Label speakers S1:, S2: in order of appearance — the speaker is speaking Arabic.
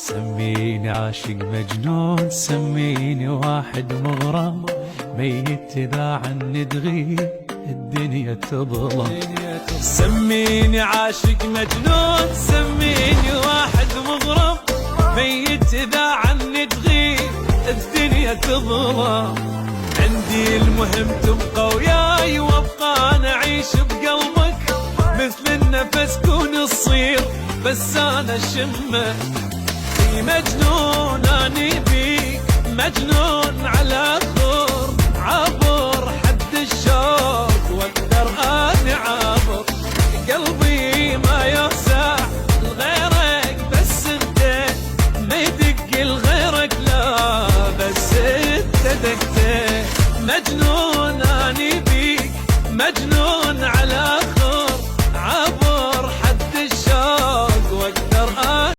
S1: سميني عاشق مجنون، سميني واحد مغرم، ميت إذا عني تغيب الدنيا تظلم. سميني عاشق مجنون، سميني واحد مغرم، ميت إذا عني تغيب الدنيا تظلم. عندي المهم تبقى وياي وابقى انا اعيش بقلبك، مثل النفس كون تصير بس انا شمه. في مجنون اني بيك، مجنون على خور، عبر حد الشوق واقدر اني عابر. قلبي ما يوسع لغيرك بس انت، ما يدق لغيرك لا بس انت دقته. مجنون